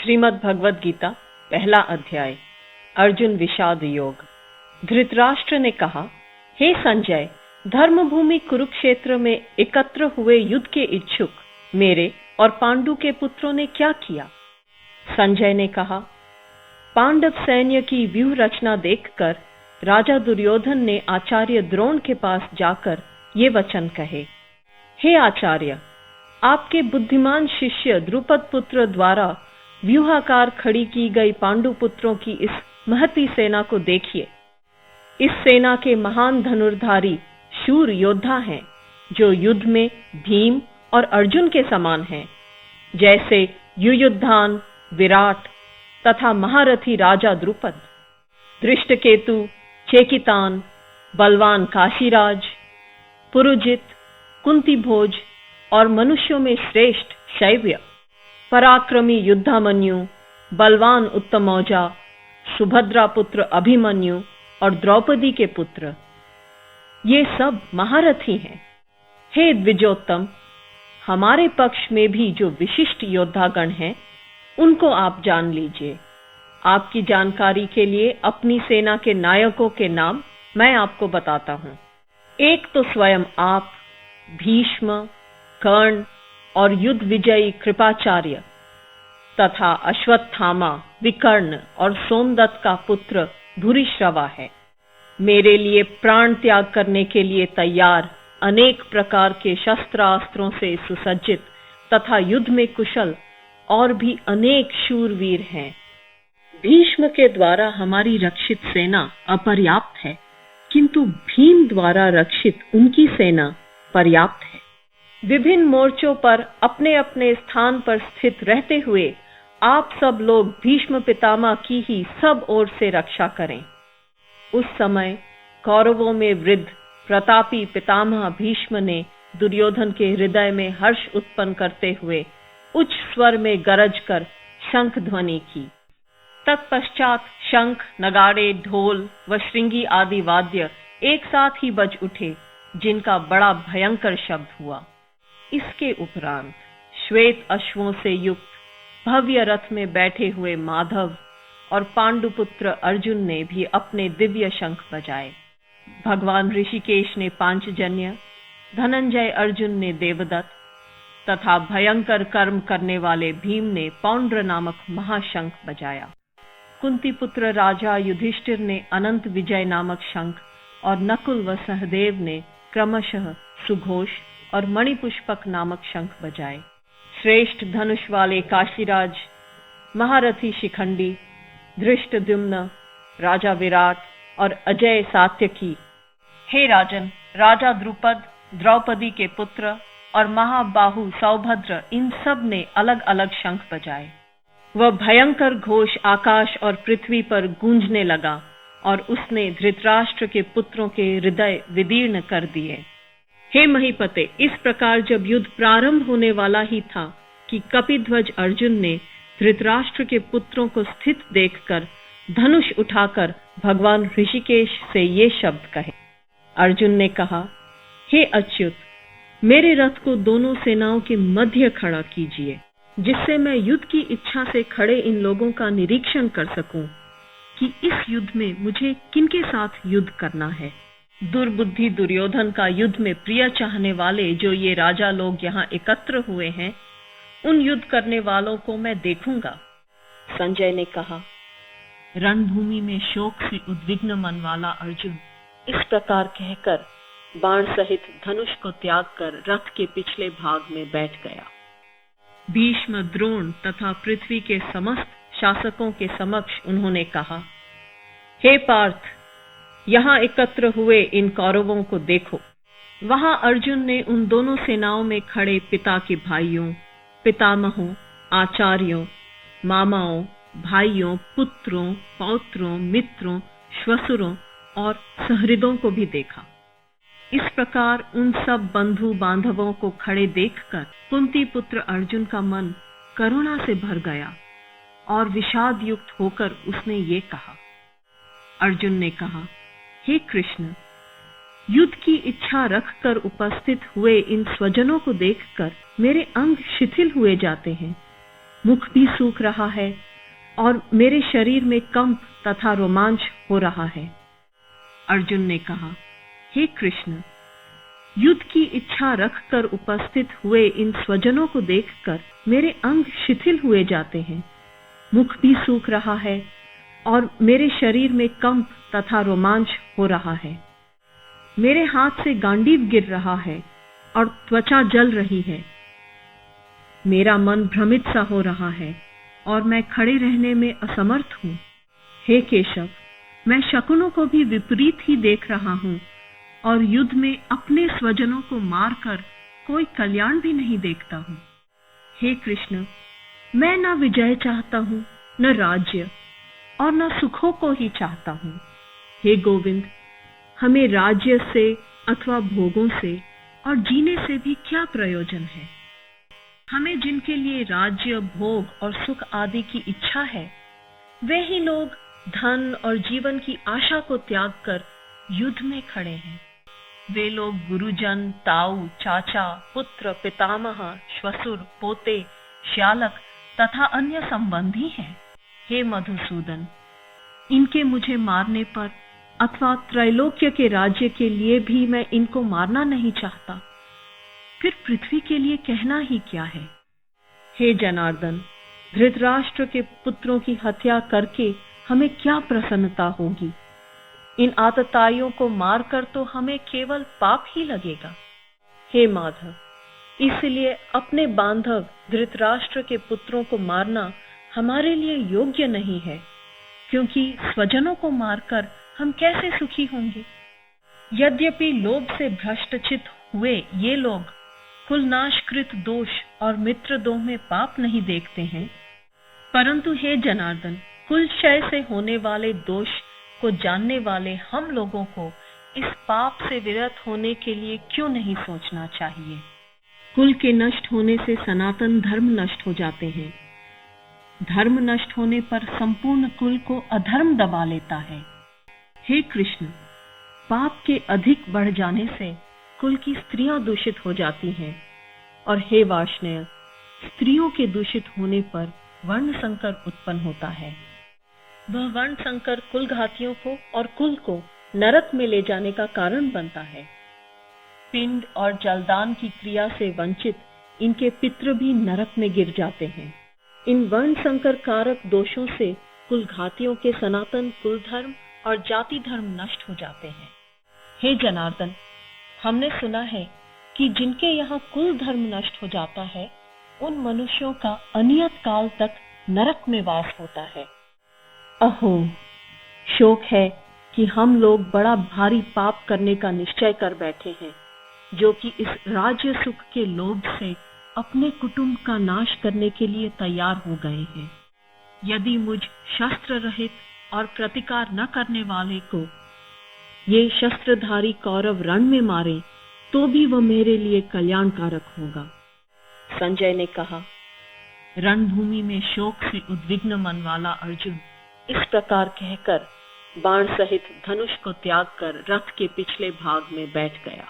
श्रीमद् भगवद गीता पहला अध्याय। अर्जुन विषाद योग। धृतराष्ट्र ने कहा, हे संजय, धर्मभूमि कुरुक्षेत्र में एकत्र हुए युद्ध के इच्छुक मेरे और पांडु के पुत्रों ने क्या किया? संजय ने कहा, पांडव सैन्य की व्यूह रचना देखकर राजा दुर्योधन ने आचार्य द्रोण के पास जाकर ये वचन कहे, हे आचार्य, आपके बुद्धिमान शिष्य द्रुपद पुत्र द्वारा व्यूहाकार खड़ी की गई पांडु पुत्रों की इस महती सेना को देखिए। इस सेना के महान धनुर्धारी शूर योद्धा हैं, जो युद्ध में भीम और अर्जुन के समान हैं, जैसे युयुधान, विराट तथा महारथी राजा द्रुपद, धृष्टकेतु, चेकितान, बलवान काशीराज, पुरुजित, कुंतीभोज और मनुष्यों में श्रेष्ठ शैव्य, पराक्रमी युद्धामन्यु, बलवान उत्तमौजा, सुभद्रा पुत्र अभिमन्यु और द्रौपदी के पुत्र, ये सब महारथी हैं। हे द्विजोत्तम, हमारे पक्ष में भी जो विशिष्ट योद्धागण हैं, उनको आप जान लीजिए। आपकी जानकारी के लिए अपनी सेना के नायकों के नाम मैं आपको बताता हूं। एक तो स्वयं आप, भीष्म, कर्ण और युद्ध विजयी कृपाचार्य तथा अश्वत्थामा, विकर्ण और सोमदत्त का पुत्र भूरिश्रवा है। मेरे लिए प्राण त्याग करने के लिए तैयार, अनेक प्रकार के शस्त्रास्त्रों से सुसज्जित तथा युद्ध में कुशल और भी अनेक शूरवीर हैं। भीष्म के द्वारा हमारी रक्षित सेना अपर्याप्त है, किंतु भीम द्वारा रक्षित उनकी सेना पर्याप्त है। विभिन्न मोर्चों पर अपने अपने स्थान पर स्थित रहते हुए आप सब लोग भीष्म पितामह की ही सब ओर से रक्षा करें। उस समय कौरवों में वृद्ध प्रतापी पितामह भीष्म ने दुर्योधन के हृदय में हर्ष उत्पन्न करते हुए उच्च स्वर में गरज कर शंख ध्वनि की। तत्पश्चात शंख, नगाड़े, ढोल व श्रृंगी आदि वाद्य एक साथ ही बज उठे, जिनका बड़ा भयंकर शब्द हुआ। इसके उपरांत श्वेत अश्वों से युक्त भव्य रथ में बैठे हुए माधव और पांडुपुत्र अर्जुन ने भी अपने दिव्य शंख बजाए। भगवान ऋषिकेश ने पांचजन्य, धनंजय अर्जुन ने देवदत्त तथा भयंकर कर्म करने वाले भीम ने पौंड्र नामक महाशंख बजाया। कुंती पुत्र राजा युधिष्ठिर ने अनंत विजय नामक शंख और नकुल व सहदेव ने क्रमशः सुघोष और मणिपुष्पक नामक शंख बजाए। श्रेष्ठ धनुष वाले काशीराज, महारथी शिखंडी, धृष्टद्युम्न, राजा विराट और अजय सात्यकी, हे राजन, राजा द्रुपद, द्रौपदी के पुत्र और महाबाहु सौभद्र, इन सब ने अलग अलग शंख बजाए। वह भयंकर घोष आकाश और पृथ्वी पर गूंजने लगा और उसने धृतराष्ट्र के पुत्रों के हृदय विदीर्ण कर दिए। हे महीपते, इस प्रकार जब युद्ध प्रारंभ होने वाला ही था कि कपिध्वज अर्जुन ने धृतराष्ट्र के पुत्रों को स्थित देखकर धनुष उठाकर भगवान ऋषिकेश से ये शब्द कहे। अर्जुन ने कहा, हे अच्युत, मेरे रथ को दोनों सेनाओं के मध्य खड़ा कीजिए, जिससे मैं युद्ध की इच्छा से खड़े इन लोगों का निरीक्षण कर सकूं कि इस युद्ध में मुझे किनके साथ युद्ध करना है। दुर्बुद्धि दुर्योधन का युद्ध में प्रिय चाहने वाले जो ये राजा लोग यहाँ एकत्र हुए हैं, उन युद्ध करने वालों को मैं देखूंगा। संजय ने कहा, रणभूमि में शोक से उद्विग्न मन वाला अर्जुन इस प्रकार कहकर बाण सहित धनुष को त्याग कर रथ के पिछले भाग में बैठ गया। भीष्म, द्रोण तथा पृथ्वी के समस्त शासकों के समक्ष उन्होंने कहा, हे पार्थ, यहाँ एकत्र हुए इन कौरवों को देखो। वहां अर्जुन ने उन दोनों सेनाओं में खड़े पिता के भाइयों, पितामहों, आचार्यों, मामाओं, भाइयों, पुत्रों, पौत्रों, मित्रों, श्वसुरों और सहृदों को भी देखा। इस प्रकार उन सब बंधु बांधवों को खड़े देखकर कुंती पुत्र अर्जुन का मन करुणा से भर गया और विषाद युक्त होकर उसने ये कहा। अर्जुन ने कहा, हे कृष्ण, युद्ध की इच्छा रखकर उपस्थित हुए इन स्वजनों को देखकर मेरे अंग शिथिल हुए जाते हैं। मुख भी सूख रहा है और मेरे शरीर में कंप तथा रोमांच हो रहा है। अर्जुन ने कहा, हे कृष्ण, युद्ध की इच्छा रखकर उपस्थित हुए इन स्वजनों को देखकर मेरे अंग शिथिल हुए जाते हैं। मुख भी सूख रहा है और मेरे शरीर में कंप तथा रोमांच हो रहा है। मेरे हाथ से गांडीव गिर रहा है और त्वचा जल रही है। मेरा मन भ्रमित सा हो रहा है और मैं खड़े रहने में असमर्थ हूँ। हे केशव, मैं शकुनों को भी विपरीत ही देख रहा हूँ और युद्ध में अपने स्वजनों को मारकर कोई कल्याण भी नहीं देखता हूँ। हे कृष्ण, मैं न विजय चाहता हूँ, न राज्य और न सुखों को ही चाहता हूँ। हे गोविंद, हमें राज्य से अथवा भोगों से और जीने से भी क्या प्रयोजन है? हमें जिनके लिए राज्य, भोग और सुख आदि की इच्छा है, वे ही लोग धन और जीवन की आशा को त्याग कर युद्ध में खड़े हैं। वे लोग गुरुजन, ताऊ, चाचा, पुत्र, पितामह, श्वशुर, पोते, श्यालक तथा अन्य संबंधी हैं। हे मधुसूदन, इनके मुझे मारने पर अथवा त्रैलोक्य के राज्य के लिए भी मैं इनको मारना नहीं चाहता। फिर पृथ्वी के लिए कहना ही क्या है? हे जनार्दन, धृतराष्ट्र के पुत्रों की हत्या करके हमें क्या प्रसन्नता होगी? इन आतताइयों को मारकर तो हमें केवल पाप ही लगेगा। हे माधव, इसलिए अपने बांधव धृतराष्ट्र के पुत्रों को मारना हमारे लिए योग्य नहीं है, क्योंकि स्वजनों को मारकर हम कैसे सुखी होंगे? यद्यपि लोभ से भ्रष्टचित हुए ये लोग कुलनाशकृत दोष और मित्रद्रोह में पाप नहीं देखते हैं, परंतु हे जनार्दन, कुल क्षय से होने वाले दोष को जानने वाले हम लोगों को इस पाप से विरत होने के लिए क्यों नहीं सोचना चाहिए? कुल के नष्ट होने से सनातन धर्म नष्ट हो जाते हैं। धर्म नष्ट होने पर संपूर्ण कुल को अधर्म दबा लेता है। हे कृष्ण, पाप के अधिक बढ़ जाने से कुल की स्त्रियां दूषित हो जाती हैं, और हे वार्ष्णेय, स्त्रियों के दूषित होने पर वर्ण संकर उत्पन्न होता है। वह वर्ण संकर कुल घातियों को और कुल को नरक में ले जाने का कारण बनता है। पिंड और जलदान की क्रिया से वंचित इनके पितृ भी नरक में गिर जाते हैं। इन वर्ण संकर कारक दोषों से कुल घातियों के सनातन कुल धर्म और जाति धर्म नष्ट हो जाते हैं। हे जनार्दन, हमने सुना है कि जिनके यहाँ कुल धर्म नष्ट हो जाता है, उन मनुष्यों का अनियत काल तक नरक में वास होता है। अहो, शोक है कि हम लोग बड़ा भारी पाप करने का निश्चय कर बैठे हैं, जो कि इस राज्य सुख के लोभ से अपने कुटुंब का नाश करने के लिए तैयार हो गए हैं। यदि मुझ शस्त्र रहित और प्रतिकार न करने वाले को ये शस्त्रधारी कौरव रण में मारे, तो भी वह मेरे लिए कल्याणकारक होगा। संजय ने कहा, रणभूमि में शोक से उद्विग्न मन वाला अर्जुन इस प्रकार कहकर बाण सहित धनुष को त्याग कर रथ के पिछले भाग में बैठ गया।